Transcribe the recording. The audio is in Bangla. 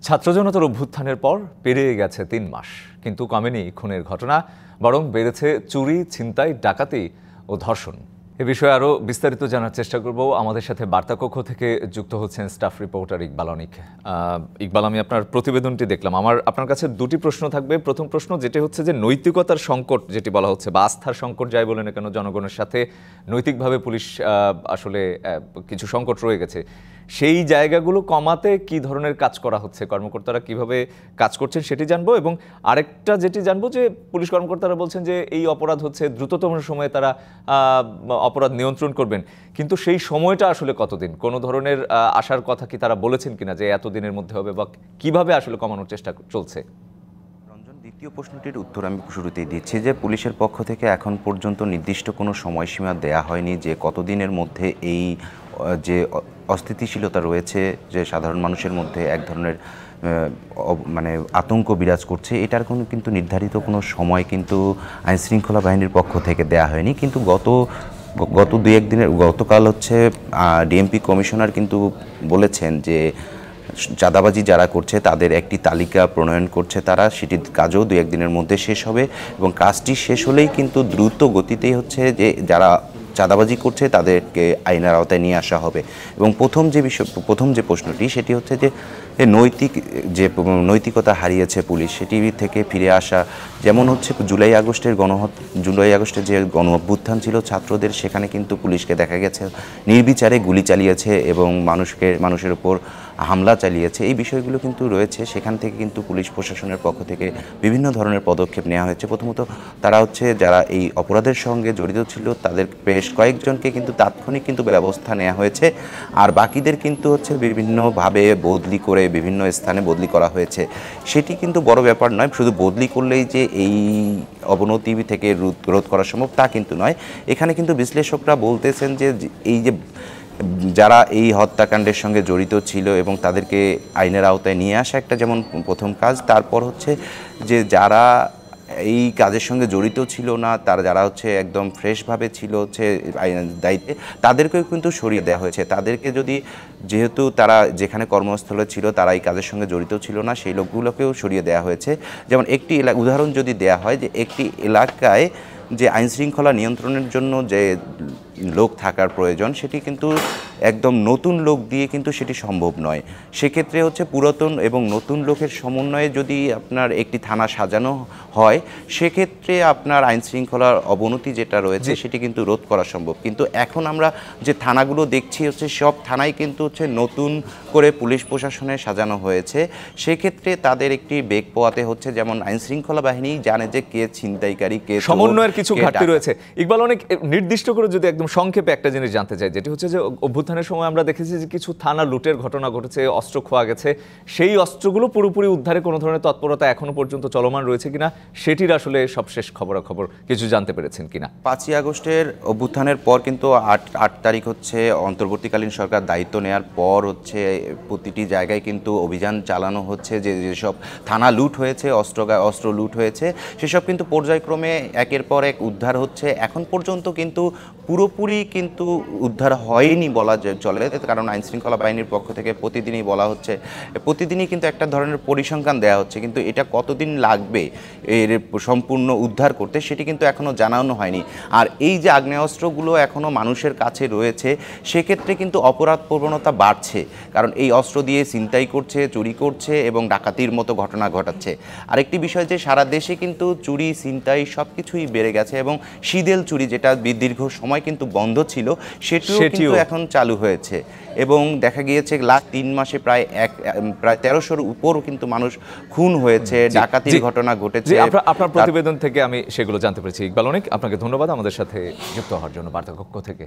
ছাত্র জনতার অভ্যুত্থানের পর পেরিয়ে গেছে ৩ মাস, কিন্তু কমেনি খুনের ঘটনা, বরং বেড়েছে চুরি, ছিনতাই, ডাকাতি ও ধর্ষণ। এ বিষয়ে আরও বিস্তারিত জানার চেষ্টা করব। আমাদের সাথে বার্তা কক্ষ থেকে যুক্ত হচ্ছেন স্টাফ রিপোর্টার ইকবাল অনিক। ইকবাল, আমি আপনার প্রতিবেদনটি দেখলাম। আপনার কাছে দুটি প্রশ্ন থাকবে। প্রথম প্রশ্ন যেটি হচ্ছে যে নৈতিকতার সংকট যেটি বলা হচ্ছে, বা আস্থার সংকট যাই বলে না কেন, জনগণের সাথে নৈতিকভাবে পুলিশ আসলে কিছু সংকট রয়ে গেছে। সেই জায়গাগুলো কমাতে কি ধরনের কাজ করা হচ্ছে, কর্মকর্তারা কিভাবে কাজ করছেন সেটি জানবো। এবং আরেকটা যেটি জানবো যে পুলিশ কর্মকর্তারা বলছেন যে এই অপরাধ হচ্ছে দ্রুততম সময়ে তারা অপরাধ নিয়ন্ত্রণ করবেন, কিন্তু সেই সময়টা আসলে কতদিন, কোনো ধরনের আশার কথা কি তারা বলেছেন কিনা যে এতদিনের মধ্যে হবে, বা কিভাবে আসলে কমানোর চেষ্টা চলছে? দ্বিতীয় প্রশ্নটির উত্তর আমি শুরুতেই দিচ্ছি যে পুলিশের পক্ষ থেকে এখন পর্যন্ত নির্দিষ্ট কোনো সময়সীমা দেয়া হয়নি যে কতদিনের মধ্যে এই যে অস্থিতিশীলতা রয়েছে, যে সাধারণ মানুষের মধ্যে এক ধরনের মানে আতঙ্ক বিরাজ করছে, এটার কিন্তু নির্ধারিত কোনো সময় কিন্তু আইনশৃঙ্খলা বাহিনীর পক্ষ থেকে দেয়া হয়নি। কিন্তু গত দুই-এক দিনের গতকাল হচ্ছে ডিএমপি কমিশনার কিন্তু বলেছেন যে চাঁদাবাজি যারা করছে তাদের একটি তালিকা প্রণয়ন করছে তারা, সেটির কাজও দু-এক দিনের মধ্যে শেষ হবে এবং কাজটি শেষ হলেই কিন্তু দ্রুত গতিতেই হচ্ছে যে যারা চাঁদাবাজি করছে তাদেরকে আইনের আওতায় নিয়ে আসা হবে। এবং প্রথম যে প্রশ্নটি সেটি হচ্ছে যে নৈতিকতা হারিয়েছে পুলিশ, সেটি থেকে ফিরে আসা। যেমন হচ্ছে জুলাই আগস্টে যে গণ অভ্যুত্থান ছিল ছাত্রদের, সেখানে কিন্তু পুলিশকে দেখা গেছে নির্বিচারে গুলি চালিয়েছে এবং মানুষের উপর হামলা চালিয়েছে। এই বিষয়গুলো কিন্তু রয়েছে, সেখান থেকে কিন্তু পুলিশ প্রশাসনের পক্ষ থেকে বিভিন্ন ধরনের পদক্ষেপ নেওয়া হয়েছে। প্রথমত তারা হচ্ছে যারা এই অপরাধের সঙ্গে জড়িত ছিল তাদের বেশ কয়েকজনকে কিন্তু তাৎক্ষণিক কিন্তু ব্যবস্থা নেওয়া হয়েছে, আর বাকিদের কিন্তু হচ্ছে বিভিন্নভাবে বদলি করে বিভিন্ন স্থানে বদলি করা হয়েছে। সেটি কিন্তু বড় ব্যাপার নয়, শুধু বদলি করলেই যে এই অবনতি থেকে রোধ করা সম্ভব তা কিন্তু নয়। এখানে কিন্তু বিশ্লেষকরা বলতেছেন যে এই যে যারা এই হত্যাকাণ্ডের সঙ্গে জড়িত ছিল এবং তাদেরকে আইনের আওতায় নিয়ে আসা একটা যেমন প্রথম কাজ, তারপর হচ্ছে যে যারা এই কাজের সঙ্গে জড়িত ছিল না, তারা যারা হচ্ছে একদম ফ্রেশভাবে ছিল হচ্ছে দায়িত্বে, তাদেরকেও কিন্তু সরিয়ে দেওয়া হয়েছে। তাদেরকে যেহেতু তারা যেখানে কর্মস্থলে ছিল তারা এই কাজের সঙ্গে জড়িত ছিল না, সেই লোকগুলোকেও সরিয়ে দেওয়া হয়েছে। যেমন একটি উদাহরণ যদি দেয়া হয় যে একটি এলাকায় যে আইনশৃঙ্খলা নিয়ন্ত্রণের জন্য যে লোক থাকার প্রয়োজন, সেটি কিন্তু একদম নতুন লোক দিয়ে কিন্তু সেটি সম্ভব নয়। সেক্ষেত্রে হচ্ছে পুরাতন এবং নতুন লোকের সমন্বয়ে যদি আপনার একটি থানা সাজানো হয়, সেক্ষেত্রে আপনার আইনশৃঙ্খলার অবনতি যেটা রয়েছে সেটি কিন্তু রোধ করা সম্ভব। কিন্তু এখন আমরা যে থানাগুলো দেখছি হচ্ছে সব থানাই কিন্তু হচ্ছে নতুন করে পুলিশ প্রশাসনে সাজানো হয়েছে। সেক্ষেত্রে তাদের একটি বেগ পোয়াতে হচ্ছে, যেমন আইনশৃঙ্খলা বাহিনী জানে যে কে ছিনতাইকারী, কে সমন্বয়ের কিছু ঘাটতি রয়েছে। ইকবাল, অনেক নির্দিষ্ট করে যদি একদম সংক্ষেপে একটা জিনিস জানতে চাই, যেটি হচ্ছে যে অভ্যুত্থানের সময় আমরা দেখেছি যে কিছু থানা লুটের ঘটনা ঘটেছে, অস্ত্র খোয়া গেছে। সেই অস্ত্রগুলো পুরোপুরি উদ্ধারে কোনো ধরনের তৎপরতা এখনো পর্যন্ত চলমান রয়েছে কিনা, সেটির আসলে সবশেষ খবরাখবর কিছু জানতে পেরেছেন কিনা? 5ই আগস্টের অভ্যুত্থানের পর কিন্তু 8 তারিখ হচ্ছে অন্তর্বর্তীকালীন সরকার দায়িত্ব নেওয়ার পর হচ্ছে প্রতিটি জায়গায় কিন্তু অভিযান চালানো হচ্ছে, যেসব থানা লুট হয়েছে, অস্ত্র লুট হয়েছে, সেসব কিন্তু পর্যায়ক্রমে একের পর এক উদ্ধার হচ্ছে। এখন পর্যন্ত কিন্তু পুরোপুরি কিন্তু উদ্ধার হয়নি বলা চলে, কারণ আইনশৃঙ্খলা বাহিনীর পক্ষ থেকে প্রতিদিনই বলা হচ্ছে, প্রতিদিনই কিন্তু একটা ধরনের পরিসংখ্যান দেওয়া হচ্ছে, কিন্তু এটা কতদিন লাগবে এর সম্পূর্ণ উদ্ধার করতে সেটি কিন্তু এখনও জানানো হয়নি। আর এই যে আগ্নেয়াস্ত্রগুলো এখনও মানুষের কাছে রয়েছে, সেক্ষেত্রে কিন্তু অপরাধ প্রবণতা বাড়ছে, কারণ এই অস্ত্র দিয়ে ছিনতাই করছে, চুরি করছে এবং ডাকাতির মতো ঘটনা ঘটাচ্ছে। আরেকটি বিষয় যে সারা দেশে কিন্তু চুরি, ছিনতাই সব কিছুই বেড়ে গেছে এবং শীদেল চুরি যেটা দীর্ঘ সময় কিন্তু বন্ধ ছিল, সেটিও কিন্তু এখন চালু হয়েছে এবং দেখা গিয়েছে 3 মাসে প্রায় 1300-র উপরও কিন্তু মানুষ খুন হয়েছে, ডাকাতির ঘটনা ঘটেছে। আপনার প্রতিবেদন থেকে আমি সেগুলো জানতে পেরেছি। ইকবাল অনিক, আপনাকে ধন্যবাদ আমাদের সাথে যুক্ত হওয়ার জন্য বার্তা কক্ষ থেকে।